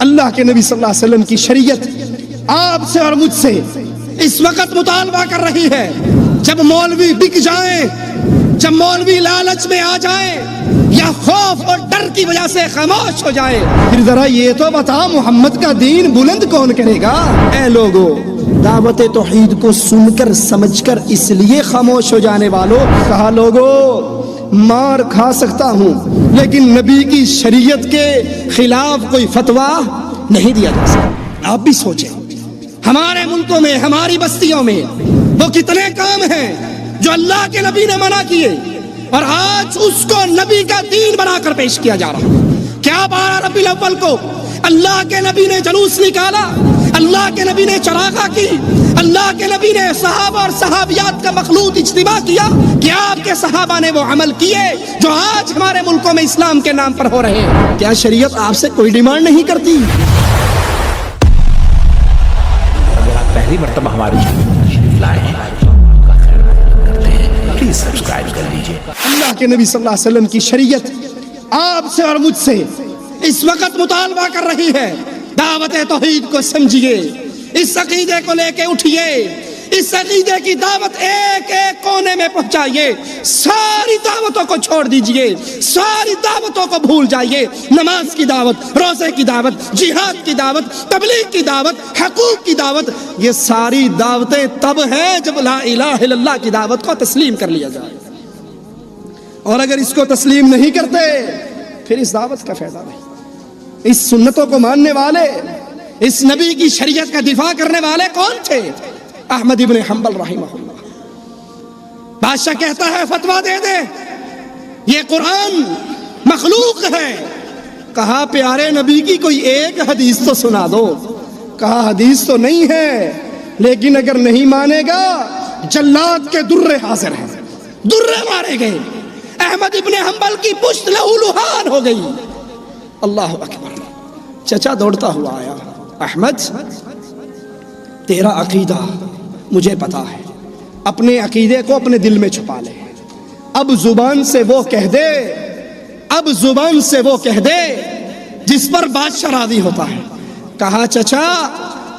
اللہ کے نبی صلی اللہ علیہ وسلم کی شریعت آپ سے اور مجھ سے اس وقت مطالبہ کر رہی ہے، جب مولوی بک جائیں، جب مولوی لالچ میں آ جائیں یا خوف اور ڈر کی وجہ سے خاموش ہو جائیں، پھر ذرا یہ تو بتا محمد کا دین بلند کون کرے گا؟ اے لوگو، دعوت توحید کو سن کر سمجھ کر اس لیے خاموش ہو جانے والوں، کہا لوگو مار کھا سکتا ہوں لیکن نبی کی شریعت کے خلاف کوئی فتویٰ نہیں دیا جا سکتا۔ آپ بھی سوچیں، ہمارے ملکوں میں، ہماری بستیوں میں وہ کتنے کام ہیں جو اللہ کے نبی نے منع کیے اور آج اس کو نبی کا دین بنا کر پیش کیا جا رہا ہے۔ کیا 12 ربیع الاول کو اللہ کے نبی نے جلوس نکالا، اللہ کے نبی نے چراغاں کی، اللہ کے نبی نے صحابہ اور صحابیات کا مخلوط اجتماع کیا؟ کیا آپ کے صحابہ نے وہ عمل کیے جو آج ہمارے ملکوں میں اسلام کے نام پر ہو رہے ہیں؟ کیا شریعت آپ سے کوئی ڈیمانڈ نہیں کرتی؟ اگر آپ پہلی مرتبہ ہمارے چینل شریف لائے ہیں کا خیر مقدم کرتے ہیں، پلیز سبسکرائب کر لیجیے۔ اللہ کے نبی صلی اللہ علیہ وسلم کی شریعت آپ سے اور مجھ سے اس وقت مطالبہ کر رہی ہے، دعوت توحید کو سمجھیے، اس عقیدے کو لے کے اٹھیے، اس عقیدے کی دعوت ایک ایک کونے میں پہنچائیے، ساری دعوتوں کو چھوڑ دیجئے، ساری دعوتوں کو بھول جائیے، نماز کی دعوت، روزے کی دعوت، جہاد کی دعوت، تبلیغ کی دعوت، حقوق کی دعوت، یہ ساری دعوتیں تب ہیں جب لا الہ الا اللہ کی دعوت کو تسلیم کر لیا جائے، اور اگر اس کو تسلیم نہیں کرتے پھر اس دعوت کا فائدہ نہیں۔ اس سنتوں کو ماننے والے، اس نبی کی شریعت کا دفاع کرنے والے کون تھے؟ احمد ابن حنبل رحمہ اللہ۔ بادشاہ کہتا ہے فتویٰ دے دے، یہ قرآن مخلوق ہے۔ کہا پیارے نبی کی کوئی ایک حدیث تو سنا دو۔ کہا حدیث تو نہیں ہے، لیکن اگر نہیں مانے گا جلاد کے درے حاضر ہیں، درے مارے گئے۔ احمد ابن حنبل کی پشت لہو لہان ہو گئی۔ اللہ اکبر۔ چچا دوڑتا ہوا آیا، احمد تیرا عقیدہ مجھے پتا ہے، اپنے عقیدے کو اپنے دل میں چھپا لے، اب زبان سے وہ کہہ دے، اب زبان سے وہ کہہ دے جس پر بادشاہ راضی ہوتا ہے۔ کہا چچا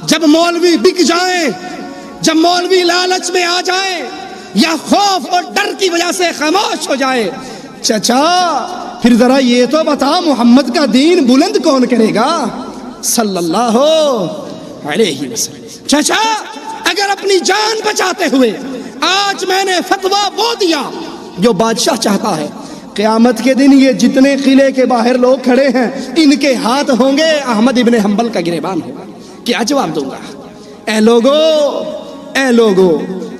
جب مولوی بک جائیں، جب مولوی لالچ میں آ جائیں یا خوف اور ڈر کی وجہ سے خاموش ہو جائے، چچا پھر ذرا یہ تو بتا محمد کا دین بلند کون کرے گا صلی اللہ علیہ وسلم۔ چچا اگر اپنی جان بچاتے ہوئے آج میں نے فتویٰ وہ دیا جو بادشاہ چاہتا ہے، قیامت کے دن یہ جتنے قلعے کے باہر لوگ کھڑے ہیں ان کے ہاتھ ہوں گے، احمد ابن حنبل کا گریبان ہوگا۔ کیا جواب دوں گا؟ اے لوگو، اے لوگو،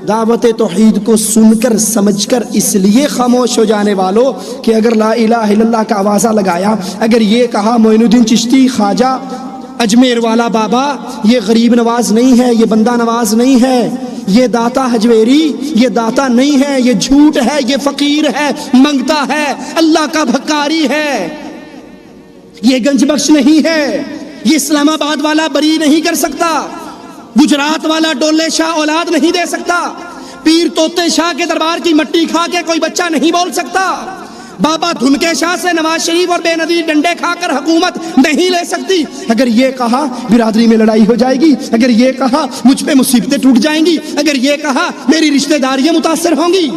دعوت توحید کو سن کر سمجھ کر اس لیے خاموش ہو جانے والوں کہ اگر لا الہ الا اللہ کا آوازہ لگایا، اگر یہ کہا معین الدین چشتی، خواجہ، اجمیر والا بابا یہ غریب نواز نہیں ہے، یہ بندہ نواز نہیں ہے، یہ داتا حجویری یہ داتا نہیں ہے، یہ جھوٹ ہے، یہ فقیر ہے، منگتا ہے، اللہ کا بھکاری ہے، یہ گنج بخش نہیں ہے، یہ اسلام آباد والا بری نہیں کر سکتا، گجرات والا ڈولے شاہ اولاد نہیں دے سکتا، پیر توتے شاہ کے دربار کی مٹی کھا کے کوئی بچہ نہیں بول سکتا، بابا دھنکے شاہ سے نواز شریف اور بے نظیر ڈنڈے کھا کر حکومت نہیں لے سکتی۔ اگر یہ کہا برادری میں لڑائی ہو جائے گی، اگر یہ کہا مجھ پہ مصیبتیں ٹوٹ جائیں گی، اگر یہ کہا میری رشتہ داریاں متاثر ہوں گی،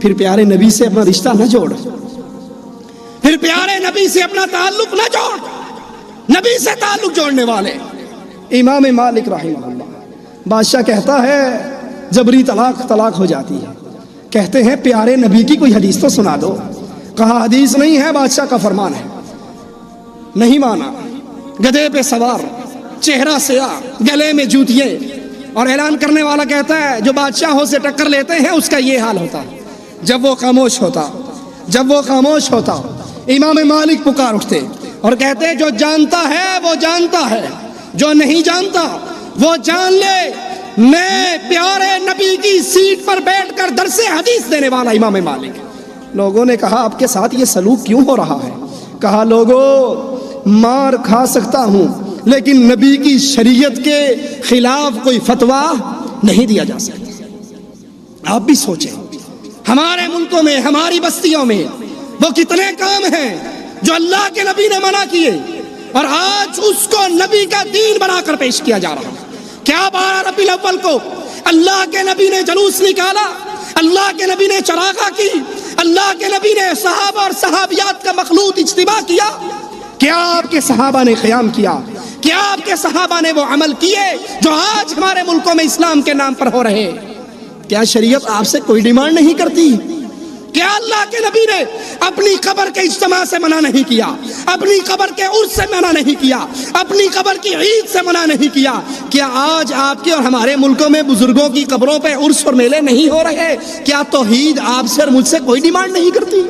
پھر پیارے نبی سے اپنا رشتہ نہ جوڑ، پھر پیارے نبی سے اپنا تعلق نہ جوڑ۔ نبی سے تعلق جوڑنے والے امام مالک رحمہ اللہ، بادشاہ کہتا ہے جبری طلاق ہو جاتی ہے، کہتے ہیں پیارے نبی کی کوئی حدیث تو سنا دو۔ کہا حدیث نہیں ہے، بادشاہ کا فرمان ہے۔ نہیں مانا، گدھے پہ سوار، چہرہ سیاہ، گلے میں جوتیے، اور اعلان کرنے والا کہتا ہے جو بادشاہوں سے ٹکر لیتے ہیں اس کا یہ حال ہوتا ہے۔ جب وہ خاموش ہوتا، جب وہ خاموش ہوتا، امام مالک پکار اٹھتے اور کہتے جو جانتا ہے وہ جانتا ہے، جو نہیں جانتا وہ جان لے، میں پیارے نبی کی سیٹ پر بیٹھ کر درس حدیث دینے والا امام مالک۔ لوگوں نے کہا آپ کے ساتھ یہ سلوک کیوں ہو رہا ہے؟ کہا لوگوں مار کھا سکتا ہوں لیکن نبی کی شریعت کے خلاف کوئی فتویٰ نہیں دیا جا سکتا۔ آپ بھی سوچیں، ہمارے ملکوں میں، ہماری بستیوں میں وہ کتنے کام ہیں جو اللہ کے نبی نے منع کیے اور آج اس کو نبی کا دین بنا کر پیش کیا جا رہا ہے۔ کیا 12 ربیع الاول کو اللہ کے نبی نے جلوس نکالا، اللہ کے نبی نے چراغاں کی، اللہ کے نبی نے صحابہ اور صحابیات کا مخلوط اجتماع کیا؟ کیا آپ کے صحابہ نے قیام کیا؟ کیا آپ کے صحابہ نے وہ عمل کیے جو آج ہمارے ملکوں میں اسلام کے نام پر ہو رہے؟ کیا شریعت آپ سے کوئی ڈیمانڈ نہیں کرتی؟ کیا اللہ کے نبی نے اپنی قبر کے اجتماع سے منع نہیں کیا، اپنی قبر کے عرس سے منع نہیں کیا، اپنی قبر کی عید سے منع نہیں کیا؟ کیا آج آپ کے اور ہمارے ملکوں میں بزرگوں کی قبروں پہ عرس اور میلے نہیں ہو رہے؟ کیا توحید آپ سے اور مجھ سے کوئی ڈیمانڈ نہیں کرتی؟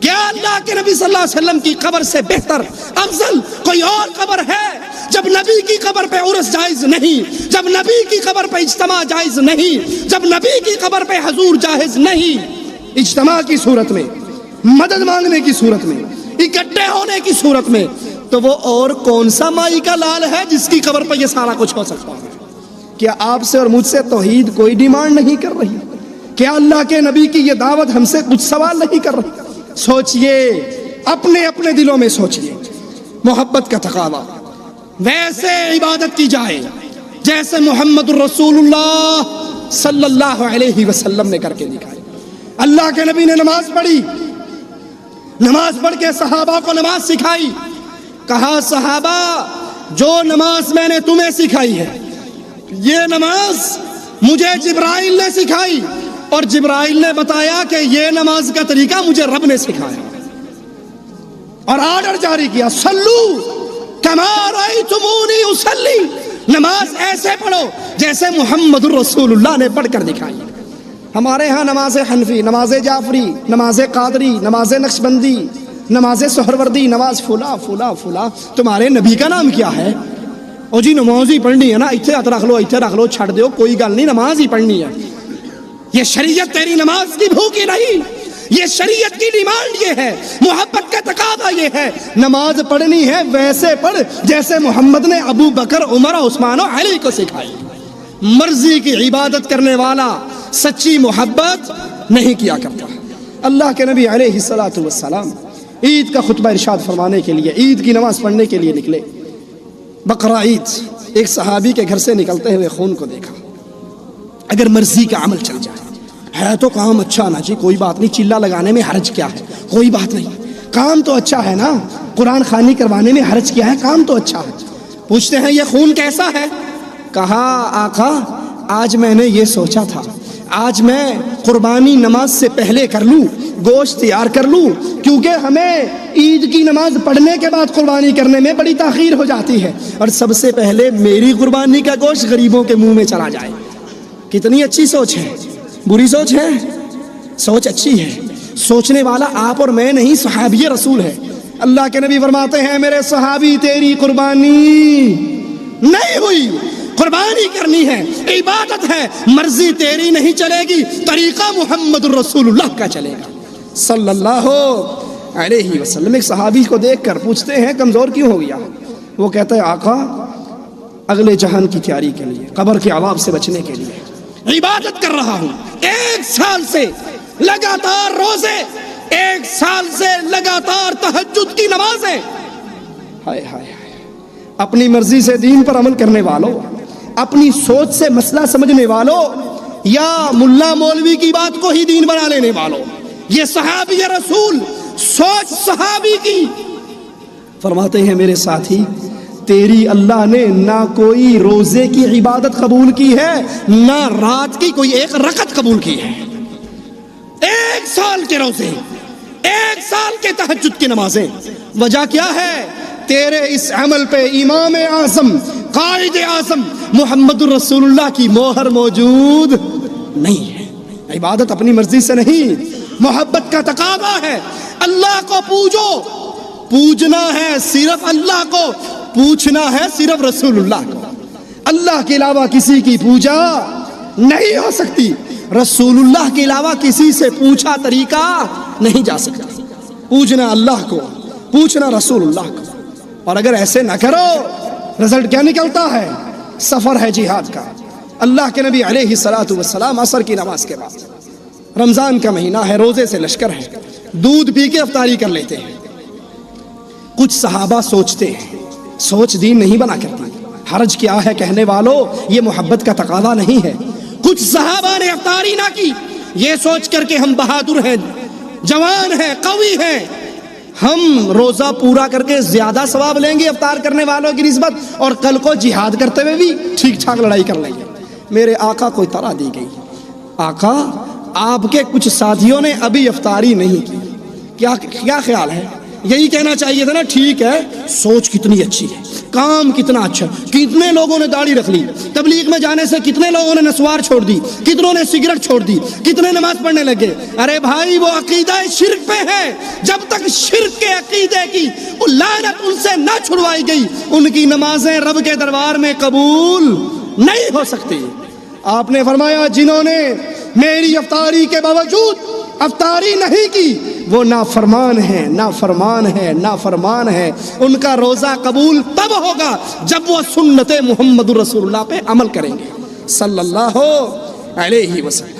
کیا اللہ کے نبی صلی اللہ علیہ وسلم کی قبر سے بہتر افضل کوئی اور قبر ہے؟ جب نبی کی قبر پہ عرس جائز نہیں، جب نبی کی قبر پہ اجتماع جائز نہیں، جب نبی کی قبر پہ حضور جائز نہیں، اجتماع کی صورت میں، مدد مانگنے کی صورت میں، اکٹھے ہونے کی صورت میں، تو وہ اور کون سا مائی کا لال ہے جس کی قبر پہ یہ سارا کچھ ہو سکتا ہے؟ کیا آپ سے اور مجھ سے توحید کوئی ڈیمانڈ نہیں کر رہی؟ کیا اللہ کے نبی کی یہ دعوت ہم سے کچھ سوال نہیں کر رہی؟ سوچئے، اپنے اپنے دلوں میں سوچئے، محبت کا تقاضا ویسے عبادت کی جائے جیسے محمد الرسول اللہ صلی اللہ علیہ وسلم نے کر کے دکھائی۔ اللہ کے نبی نے نماز پڑھی، نماز پڑھ کے صحابہ کو نماز سکھائی، کہا صحابہ جو نماز میں نے تمہیں سکھائی ہے یہ نماز مجھے جبرائیل نے سکھائی، اور جبرائیل نے بتایا کہ یہ نماز کا طریقہ مجھے رب نے سکھایا، اور آرڈر جاری کیا صلو کما رأیتمونی اصلی، نماز ایسے پڑھو جیسے محمد الرسول اللہ نے پڑھ کر دکھائی۔ ہمارے ہاں نماز حنفی، نماز جعفری، نماز قادری، نماز نقشبندی، نماز سہروردی، نماز فلاں فلاں فلاں، تمہارے نبی کا نام کیا ہے؟ او جی نماز ہی پڑھنی ہے نا، اتنے ہاتھ رکھ لو، اتنے رکھ لو، چھڑ دیو، کوئی گل نہیں، نماز ہی پڑھنی ہے۔ یہ شریعت تیری نماز کی بھوکی نہیں، یہ شریعت کی ڈیمانڈ یہ ہے، محبت کا تقاضا یہ ہے، نماز پڑھنی ہے ویسے پڑھ جیسے محمد نے ابو بکر، عمر، عثمان و علی کو سکھائی۔ مرضی کی عبادت کرنے والا سچی محبت نہیں کیا کرتا۔ اللہ کے نبی علیہ الصلوۃ والسلام عید کا خطبہ ارشاد فرمانے کے لیے، عید کی نماز پڑھنے کے لیے نکلے۔ بقرہ عید، ایک صحابی کے گھر سے نکلتے ہوئے خون کو دیکھا۔ اگر مرضی کا عمل چل جائے ہے تو کام اچھا نا جی، کوئی بات نہیں، چلا لگانے میں حرج کیا ہے، کوئی بات نہیں، کام تو اچھا ہے نا، قرآن خوانی کروانے میں حرج کیا ہے، کام تو اچھا ہے۔ پوچھتے ہیں یہ خون کیسا ہے؟ کہا آقا آج میں نے یہ سوچا تھا، آج میں قربانی نماز سے پہلے کر لوں، گوشت تیار کر لوں، کیونکہ ہمیں عید کی نماز پڑھنے کے بعد قربانی کرنے میں بڑی تاخیر ہو جاتی ہے، اور سب سے پہلے میری قربانی کا گوشت غریبوں کے منہ میں چلا جائے۔ کتنی اچھی سوچ ہے، بری سوچ ہے؟ سوچ اچھی ہے، سوچنے والا آپ اور میں نہیں، صحابی رسول ہے۔ اللہ کے نبی فرماتے ہیں میرے صحابی تیری قربانی نہیں ہوئی، قربانی کرنی ہے، عبادت ہے، مرضی تیری نہیں چلے گی، طریقہ محمد الرسول اللہ کا چلے گا صلی اللہ علیہ وسلم۔ ایک صحابی کو دیکھ کر پوچھتے ہیں کمزور کیوں ہو گیا؟ وہ کہتا ہے آقا اگلے جہان کی تیاری کے لیے، قبر کے عذاب سے بچنے کے لیے عبادت کر رہا ہوں، 1 سال سے لگاتار روزے، 1 سال سے لگاتار تہجد کی نمازیں۔ ہائے ہائے، اپنی مرضی سے دین پر عمل کرنے والوں، اپنی سوچ سے مسئلہ سمجھنے والوں، یا ملا مولوی کی بات کو ہی دین بنا لینے والوں، یہ صحابی رسول سوچ صحابی کی۔ فرماتے ہیں میرے ساتھی تیری اللہ نے نہ کوئی روزے کی عبادت قبول کی ہے، نہ رات کی کوئی 1 رکعت قبول کی ہے۔ 1 سال کے روزے، 1 سال کے تہجد کی نمازیں، وجہ کیا ہے؟ تیرے اس عمل پہ امام اعظم، قائد اعظم محمد الرسول اللہ کی مہر موجود نہیں ہے۔ عبادت اپنی مرضی سے نہیں، محبت کا تقاضا ہے۔ اللہ کو پوجو، پوجنا ہے صرف اللہ کو، پوچھنا ہے صرف رسول اللہ کو۔ اللہ کے علاوہ کسی کی پوجا نہیں ہو سکتی، رسول اللہ کے علاوہ کسی سے پوچھا طریقہ نہیں جا سکتا۔ پوچھنا اللہ کو، پوچھنا رسول اللہ کو، اور اگر ایسے نہ کرو رزلٹ کیا نکلتا ہے؟ سفر ہے جہاد کا۔ اللہ کے نبی علیہ الصلوۃ والسلام عصر کی نماز کے بعد، رمضان کا مہینہ ہے، روزے سے لشکر ہے، دودھ پی کے افطاری کر لیتے ہیں۔ کچھ صحابہ سوچتے ہیں، سوچ دین نہیں بنا کرتی. حرج کیا ہے کہنے والوں، یہ محبت کا تقاضا نہیں ہے. کچھ صحابہ نے افطاری نہ کی یہ سوچ کر کے ہم بہادر ہیں، جوان ہیں، قوی ہیں، ہم روزہ پورا کر کے زیادہ ثواب لیں گے افطار کرنے والوں کی نسبت، اور کل کو جہاد کرتے ہوئے بھی ٹھیک ٹھاک لڑائی کر لیں گے. میرے آقا کو اطلاع دی گئی، آقا آپ کے کچھ ساتھیوں نے ابھی افطاری نہیں کی، کیا خیال ہے؟ یہی کہنا چاہیے تھا نا، ٹھیک ہے. سوچ کتنی اچھی ہے، کام کتنا اچھا. کتنے لوگوں نے داڑھی رکھ لی، تبلیغ میں جانے سے کتنے لوگوں نے نسوار چھوڑ دی، کتنوں نے سگریٹ چھوڑ دی، کتنے نماز پڑھنے لگے. ارے بھائی وہ عقیدہ شرک پہ ہے، جب تک شرک کے عقیدے کی وہ لعنت ان سے نہ چھڑوائی گئی ان کی نمازیں رب کے دربار میں قبول نہیں ہو سکتی. آپ نے فرمایا جنہوں نے میری افطاری کے باوجود افطاری نہیں کی وہ نافرمان ہیں، نافرمان ہیں، نافرمان ہیں. ان کا روزہ قبول تب ہوگا جب وہ سنت محمد رسول اللہ پہ عمل کریں گے صلی اللہ علیہ وسلم.